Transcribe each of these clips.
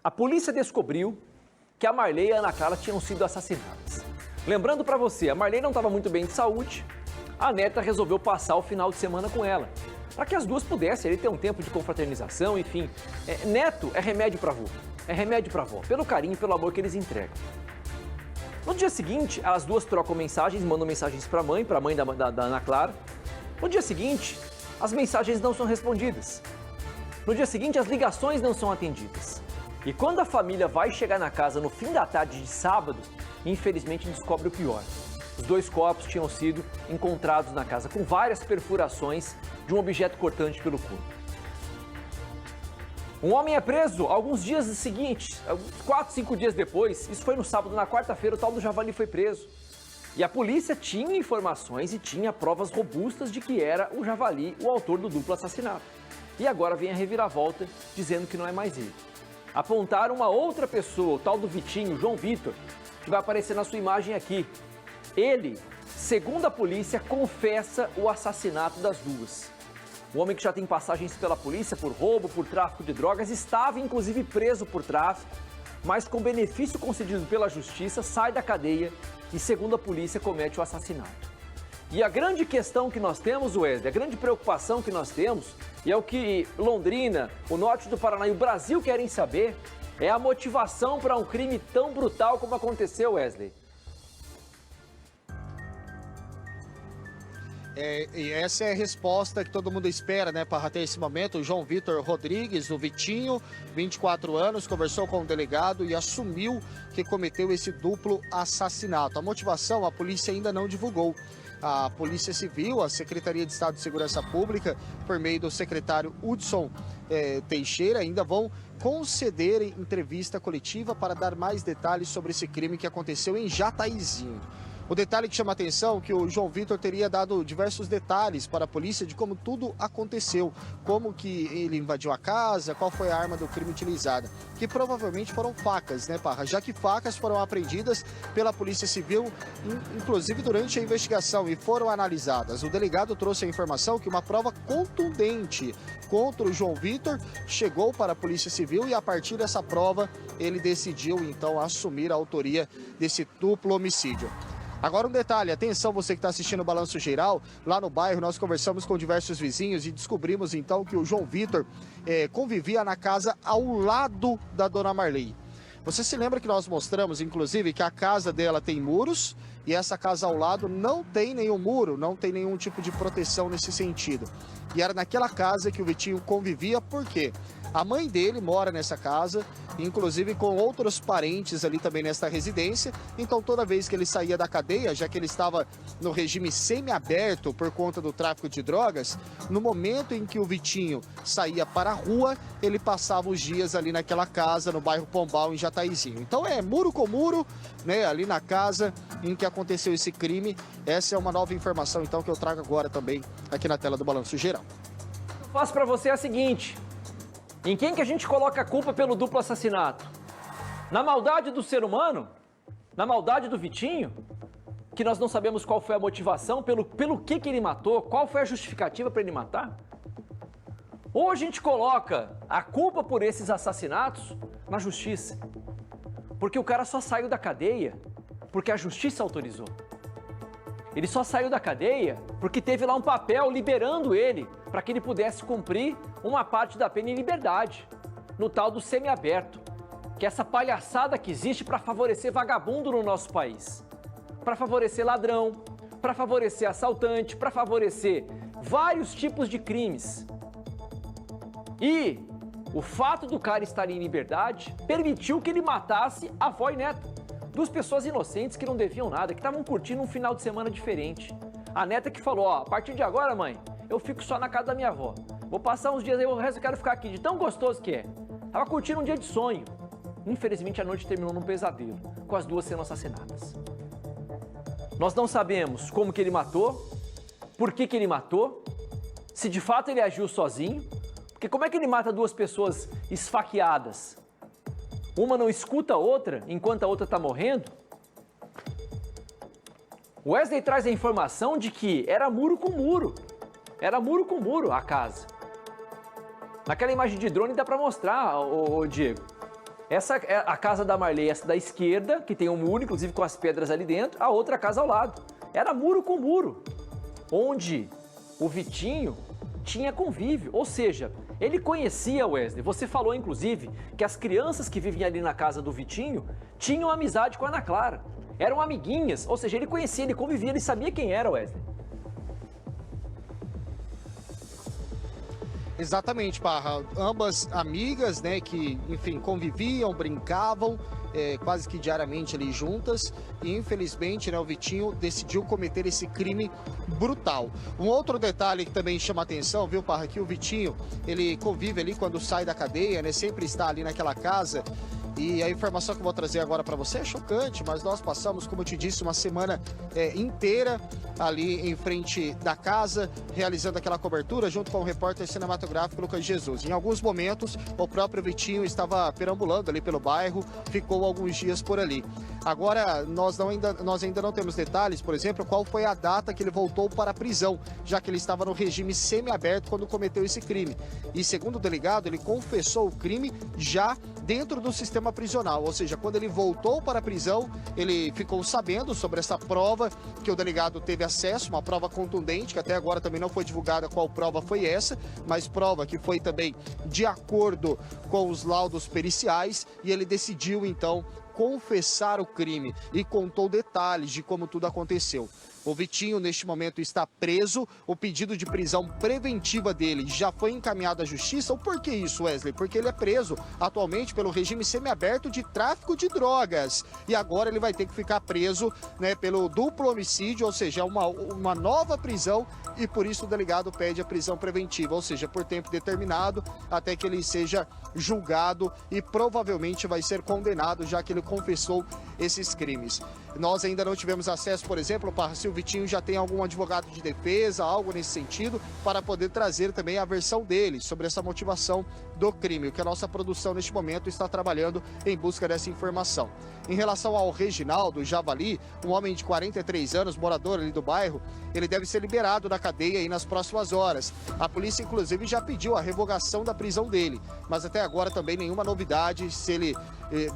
A polícia descobriu que a Marley e a Ana Clara tinham sido assassinadas. Lembrando para você, a Marley não estava muito bem de saúde, a neta resolveu passar o final de semana com ela, para que as duas pudessem ter um tempo de confraternização, enfim. Neto é remédio para avô, é remédio para avó, pelo carinho e pelo amor que eles entregam. No dia seguinte, as duas trocam mensagens, mandam mensagens para a mãe da Ana Clara. No dia seguinte, as mensagens não são respondidas. No dia seguinte, as ligações não são atendidas. E quando a família vai chegar na casa no fim da tarde de sábado, infelizmente descobre o pior. Os dois corpos tinham sido encontrados na casa com várias perfurações de um objeto cortante pelo corpo. Um homem é preso alguns dias seguintes, 4, 5 dias depois, isso foi no sábado, na quarta-feira o tal do Javali foi preso. E a polícia tinha informações e tinha provas robustas de que era o Javali o autor do duplo assassinato. E agora vem a reviravolta dizendo que não é mais ele. Apontaram uma outra pessoa, o tal do Vitinho, João Vitor, que vai aparecer na sua imagem aqui. Ele, segundo a polícia, confessa o assassinato das duas. O homem que já tem passagens pela polícia por roubo, por tráfico de drogas, estava inclusive preso por tráfico, mas com benefício concedido pela justiça, sai da cadeia e, segundo a polícia, comete o assassinato. E a grande questão que nós temos, Wesley, a grande preocupação que nós temos, e é o que Londrina, o norte do Paraná e o Brasil querem saber, é a motivação para um crime tão brutal como aconteceu, Wesley. E essa é a resposta que todo mundo espera, né, para até esse momento. O João Vitor Rodrigues, o Vitinho, 24 anos, conversou com o delegado e assumiu que cometeu esse duplo assassinato. A motivação a polícia ainda não divulgou. A Polícia Civil, a Secretaria de Estado de Segurança Pública, por meio do secretário Hudson Teixeira, ainda vão conceder entrevista coletiva para dar mais detalhes sobre esse crime que aconteceu em Jataizinho. O detalhe que chama a atenção é que o João Vitor teria dado diversos detalhes para a polícia de como tudo aconteceu, como que ele invadiu a casa, qual foi a arma do crime utilizada, que provavelmente foram facas, né, Parra? Já que facas foram apreendidas pela Polícia Civil, inclusive durante a investigação, e foram analisadas. O delegado trouxe a informação que uma prova contundente contra o João Vitor chegou para a Polícia Civil e a partir dessa prova ele decidiu então assumir a autoria desse duplo homicídio. Agora um detalhe, atenção você que está assistindo o Balanço Geral, lá no bairro nós conversamos com diversos vizinhos e descobrimos então que o João Vitor convivia na casa ao lado da dona Marley. Você se lembra que nós mostramos, inclusive, que a casa dela tem muros e essa casa ao lado não tem nenhum muro, não tem nenhum tipo de proteção nesse sentido. E era naquela casa que o Vitinho convivia, por quê? A mãe dele mora nessa casa, inclusive com outros parentes ali também nesta residência. Então toda vez que ele saía da cadeia, já que ele estava no regime semiaberto por conta do tráfico de drogas, no momento em que o Vitinho saía para a rua, ele passava os dias ali naquela casa, no bairro Pombal, em Jataizinho. Então é muro com muro, né, ali na casa em que aconteceu esse crime. Essa é uma nova informação então que eu trago agora também aqui na tela do Balanço Geral. Eu faço para você a seguinte: em quem que a gente coloca a culpa pelo duplo assassinato? Na maldade do ser humano? Na maldade do Vitinho? Que nós não sabemos qual foi a motivação, pelo que ele matou, qual foi a justificativa para ele matar? Ou a gente coloca a culpa por esses assassinatos na justiça? Porque o cara só saiu da cadeia porque a justiça autorizou. Ele só saiu da cadeia porque teve lá um papel liberando ele para que ele pudesse cumprir uma parte da pena em liberdade, no tal do semiaberto, que é essa palhaçada que existe para favorecer vagabundo no nosso país, para favorecer ladrão, para favorecer assaltante, para favorecer vários tipos de crimes. E o fato do cara estar em liberdade permitiu que ele matasse a avó e neto. Duas pessoas inocentes que não deviam nada, que estavam curtindo um final de semana diferente. A neta que falou, ó, a partir de agora, mãe, eu fico só na casa da minha avó. Vou passar uns dias aí, o resto eu quero ficar aqui, de tão gostoso que é. Tava curtindo um dia de sonho. Infelizmente, a noite terminou num pesadelo, com as duas sendo assassinadas. Nós não sabemos como que ele matou, por que ele matou, se de fato ele agiu sozinho, porque como é que ele mata duas pessoas esfaqueadas? Uma não escuta a outra enquanto a outra está morrendo? Wesley traz a informação de que era muro com muro. Era muro com muro a casa. Naquela imagem de drone dá para mostrar, Diego. Essa é a casa da Marley, essa da esquerda, que tem um muro, inclusive com as pedras ali dentro, a outra casa ao lado. Era muro com muro, onde o Vitinho tinha convívio, ou seja, ele conhecia Wesley. Você falou, inclusive, que as crianças que vivem ali na casa do Vitinho tinham amizade com a Ana Clara. Eram amiguinhas, ou seja, ele conhecia, ele convivia, ele sabia quem era Wesley. Exatamente, Parra. Ambas amigas, né, que, enfim, conviviam, brincavam, quase que diariamente ali juntas. E, infelizmente, né, o Vitinho decidiu cometer esse crime brutal. Um outro detalhe que também chama atenção, viu, Parra, que o Vitinho, ele convive ali quando sai da cadeia, né, sempre está ali naquela casa. E a informação que eu vou trazer agora para você é chocante, mas nós passamos, como eu te disse, uma semana inteira ali em frente da casa, realizando aquela cobertura junto com o repórter cinematográfico Lucas Jesus. Em alguns momentos, o próprio Vitinho estava perambulando ali pelo bairro, ficou alguns dias por ali. Agora, nós ainda não temos detalhes, por exemplo, qual foi a data que ele voltou para a prisão, já que ele estava no regime semiaberto quando cometeu esse crime. E segundo o delegado, ele confessou o crime já dentro do sistema prisional, ou seja, quando ele voltou para a prisão, ele ficou sabendo sobre essa prova que o delegado teve acesso, uma prova contundente, que até agora também não foi divulgada qual prova foi essa, mas prova que foi também de acordo com os laudos periciais, e ele decidiu então confessar o crime e contou detalhes de como tudo aconteceu. O Vitinho, neste momento, está preso. O pedido de prisão preventiva dele já foi encaminhado à justiça. Por que isso, Wesley? Porque ele é preso atualmente pelo regime semiaberto de tráfico de drogas. E agora ele vai ter que ficar preso, né, pelo duplo homicídio, ou seja, uma nova prisão. E por isso o delegado pede a prisão preventiva, ou seja, por tempo determinado, até que ele seja julgado e provavelmente vai ser condenado, já que ele confessou esses crimes. Nós ainda não tivemos acesso, por exemplo, para se o Vitinho já tem algum advogado de defesa, algo nesse sentido, para poder trazer também a versão dele sobre essa motivação do crime, o que a nossa produção neste momento está trabalhando em busca dessa informação. Em relação ao Reginaldo Javali, um homem de 43 anos, morador ali do bairro, ele deve ser liberado da cadeia aí nas próximas horas. A polícia, inclusive, já pediu a revogação da prisão dele, mas até agora também nenhuma novidade se ele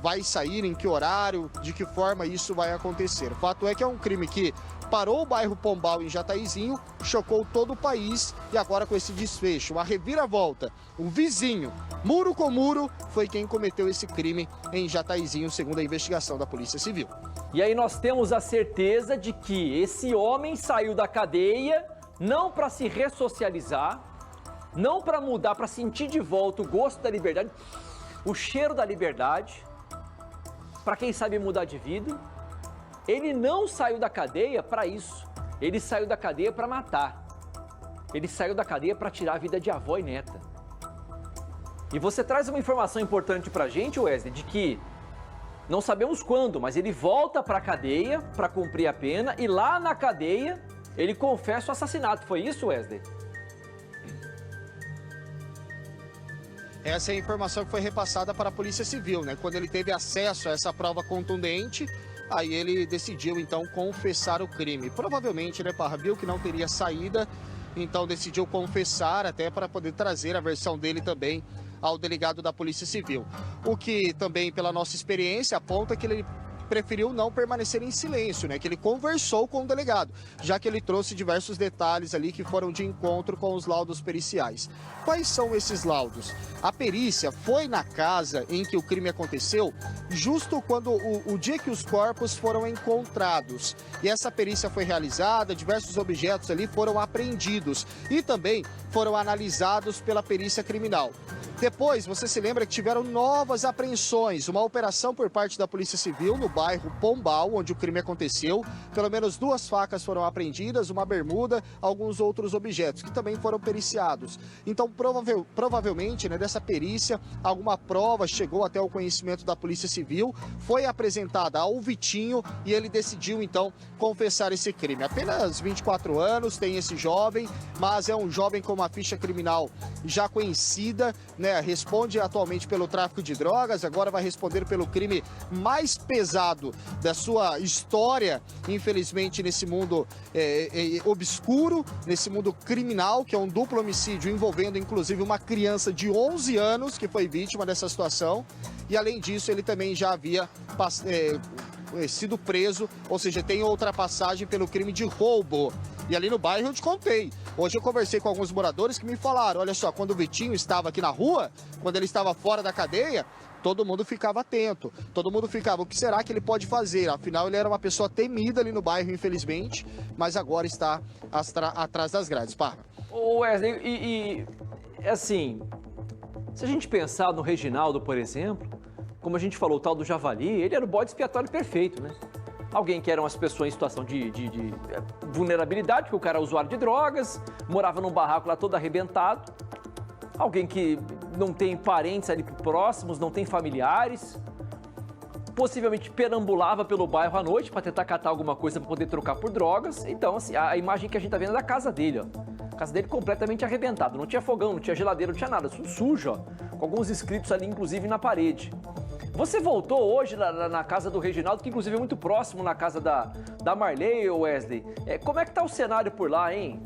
vai sair, em que horário, de que forma isso vai acontecer. O fato é que é um crime que parou o bairro Pombal em Jataizinho, chocou todo o país e agora com esse desfecho, uma reviravolta, um vizinho, muro com muro, foi quem cometeu esse crime em Jataizinho, segundo a investigação da Polícia Civil. E aí nós temos a certeza de que esse homem saiu da cadeia não para se ressocializar, não para mudar, para sentir de volta o gosto da liberdade, o cheiro da liberdade, para quem sabe mudar de vida. Ele não saiu da cadeia para isso. Ele saiu da cadeia para matar. Ele saiu da cadeia para tirar a vida de avó e neta. E você traz uma informação importante para a gente, Wesley, de que não sabemos quando, mas ele volta para a cadeia para cumprir a pena e lá na cadeia ele confessa o assassinato. Foi isso, Wesley? Essa é a informação que foi repassada para a Polícia Civil, né? Quando ele teve acesso a essa prova contundente, aí ele decidiu, então, confessar o crime. Provavelmente, né, Parra, viu que não teria saída, então decidiu confessar até para poder trazer a versão dele também ao delegado da Polícia Civil. O que também, pela nossa experiência, aponta que ele preferiu não permanecer em silêncio, né? Que ele conversou com o delegado, já que ele trouxe diversos detalhes ali que foram de encontro com os laudos periciais. Quais são esses laudos? A perícia foi na casa em que o crime aconteceu, justo quando o dia que os corpos foram encontrados. E essa perícia foi realizada, diversos objetos ali foram apreendidos e também foram analisados pela perícia criminal. Depois, você se lembra que tiveram novas apreensões, uma operação por parte da Polícia Civil no bairro Pombal, onde o crime aconteceu. Pelo menos 2 facas foram apreendidas, uma bermuda, alguns outros objetos que também foram periciados. Então, provavelmente, né, dessa perícia, alguma prova chegou até o conhecimento da Polícia Civil, foi apresentada ao Vitinho e ele decidiu, então, confessar esse crime. Apenas 24 anos tem esse jovem, mas é um jovem com uma ficha criminal já conhecida, né? né, responde atualmente pelo tráfico de drogas, agora vai responder pelo crime mais pesado da sua história, infelizmente, nesse mundo obscuro, nesse mundo criminal, que é um duplo homicídio envolvendo, inclusive, uma criança de 11 anos que foi vítima dessa situação. E, além disso, ele também já havia sido preso, ou seja, tem outra passagem pelo crime de roubo. E ali no bairro eu te contei. Hoje eu conversei com alguns moradores que me falaram, olha só, quando o Vitinho estava aqui na rua, quando ele estava fora da cadeia, todo mundo ficava atento, todo mundo ficava, o que será que ele pode fazer? Afinal, ele era uma pessoa temida ali no bairro, infelizmente, mas agora está atrás das grades. Parra. Ô Wesley, assim, se a gente pensar no Reginaldo, por exemplo, como a gente falou, o tal do Javali, ele era o bode expiatório perfeito, né? Alguém que era uma pessoa em situação de vulnerabilidade, porque o cara é usuário de drogas, morava num barraco lá todo arrebentado. Alguém que não tem parentes ali próximos, não tem familiares. Possivelmente perambulava pelo bairro à noite para tentar catar alguma coisa para poder trocar por drogas. Então, assim, a imagem que a gente tá vendo é da casa dele, ó. A casa dele completamente arrebentada. Não tinha fogão, não tinha geladeira, não tinha nada. Tudo sujo, ó. Com alguns escritos ali, inclusive, na parede. Você voltou hoje na casa do Reginaldo, que inclusive é muito próximo na casa da Marley, Wesley. Como é que tá o cenário por lá, hein?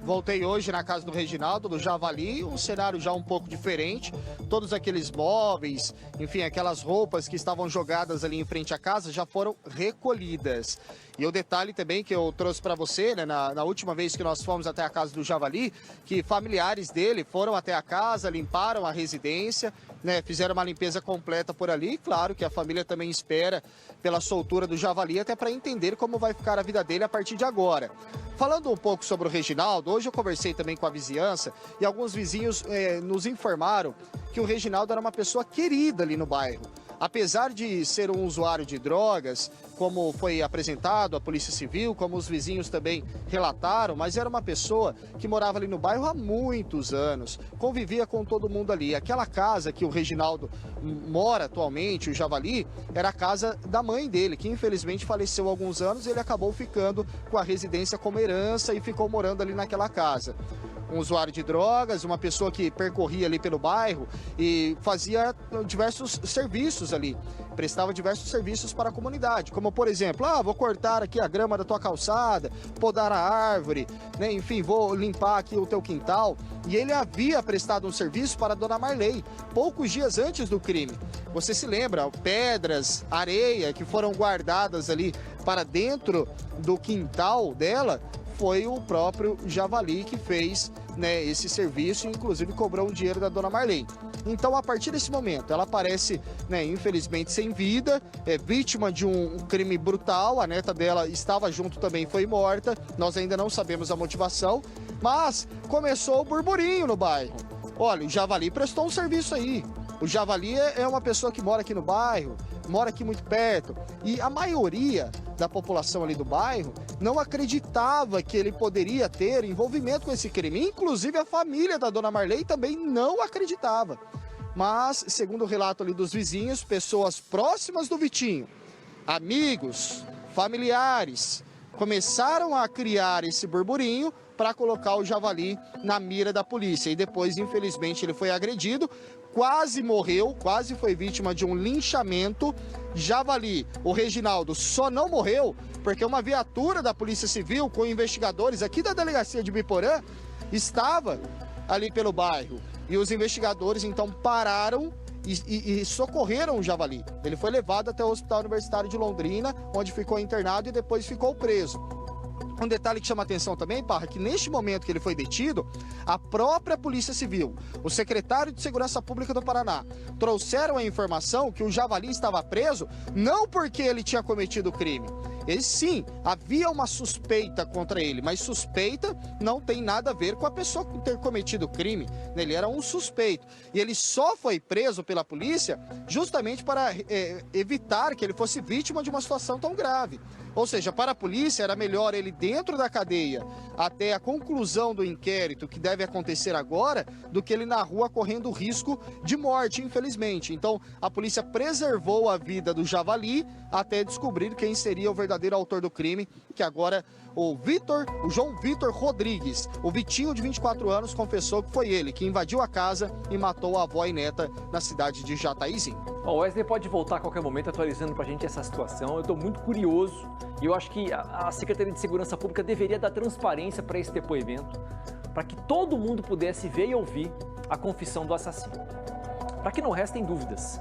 Voltei hoje na casa do Reginaldo, do Javali, um cenário já um pouco diferente. Todos aqueles móveis, enfim, aquelas roupas que estavam jogadas ali em frente à casa já foram recolhidas. E o detalhe também que eu trouxe para você, né, na última vez que nós fomos até a casa do Javali, que familiares dele foram até a casa, limparam a residência, né, fizeram uma limpeza completa por ali. E claro que a família também espera pela soltura do Javali, até para entender como vai ficar a vida dele a partir de agora. Falando um pouco sobre o Reginaldo, hoje eu conversei também com a vizinhança e alguns vizinhos nos informaram que o Reginaldo era uma pessoa querida ali no bairro. Apesar de ser um usuário de drogas, como foi apresentado à Polícia Civil, como os vizinhos também relataram, mas era uma pessoa que morava ali no bairro há muitos anos, convivia com todo mundo ali. Aquela casa que o Reginaldo mora atualmente, o Javali, era a casa da mãe dele, que infelizmente faleceu há alguns anos. Ele acabou ficando com a residência como herança e ficou morando ali naquela casa. Um usuário de drogas, uma pessoa que percorria ali pelo bairro e fazia diversos serviços ali, prestava diversos serviços para a comunidade, como por exemplo, vou cortar aqui a grama da tua calçada, podar a árvore, né? Enfim, vou limpar aqui o teu quintal. E ele havia prestado um serviço para a dona Marley, poucos dias antes do crime. Você se lembra, pedras, areia que foram guardadas ali para dentro do quintal dela, foi o próprio Javali que fez, né, esse serviço e inclusive cobrou um dinheiro da dona Marley. Então, a partir desse momento, ela aparece, né, infelizmente sem vida, vítima de um crime brutal. A neta dela estava junto também, foi morta. Nós ainda não sabemos a motivação, mas começou o burburinho no bairro. Olha, o Javali prestou um serviço aí. O Javali é uma pessoa que mora aqui no bairro, mora aqui muito perto. E a maioria da população ali do bairro não acreditava que ele poderia ter envolvimento com esse crime. Inclusive a família da dona Marley também não acreditava. Mas, segundo o relato ali dos vizinhos, pessoas próximas do Vitinho, amigos, familiares, começaram a criar esse burburinho para colocar o Javali na mira da polícia. E depois, infelizmente, ele foi agredido, quase morreu, quase foi vítima de um linchamento. Javali, o Reginaldo, só não morreu porque uma viatura da Polícia Civil com investigadores aqui da delegacia de Biporã estava ali pelo bairro. E os investigadores, então, pararam e socorreram o Javali. Ele foi levado até o Hospital Universitário de Londrina, onde ficou internado e depois ficou preso. Um detalhe que chama atenção também, Parra, que neste momento que ele foi detido, a própria Polícia Civil, o secretário de Segurança Pública do Paraná, trouxeram a informação que o Javali estava preso não porque ele tinha cometido o crime. Ele sim, havia uma suspeita contra ele, mas suspeita não tem nada a ver com a pessoa ter cometido o crime. Ele era um suspeito. E ele só foi preso pela polícia justamente para evitar que ele fosse vítima de uma situação tão grave. Ou seja, para a polícia era melhor ele dentro da cadeia até a conclusão do inquérito, que deve acontecer agora, do que ele na rua correndo risco de morte, infelizmente. Então, a polícia preservou a vida do Javali até descobrir quem seria o verdadeiro autor do crime, que agora o João Vitor Rodrigues. O Vitinho, de 24 anos, confessou que foi ele que invadiu a casa e matou a avó e neta na cidade de Jataizinho. O Wesley pode voltar a qualquer momento atualizando pra gente essa situação. Eu estou muito curioso e eu acho que a Secretaria de Segurança Pública deveria dar transparência para esse depoimento, para que todo mundo pudesse ver e ouvir a confissão do assassino. Para que não restem dúvidas,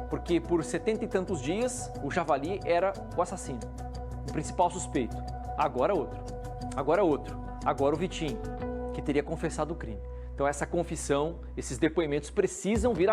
porque por 70 e tantos dias o Javali era o assassino, o principal suspeito. Agora outro, agora o Vitinho, que teria confessado o crime. Então essa confissão, esses depoimentos precisam vir a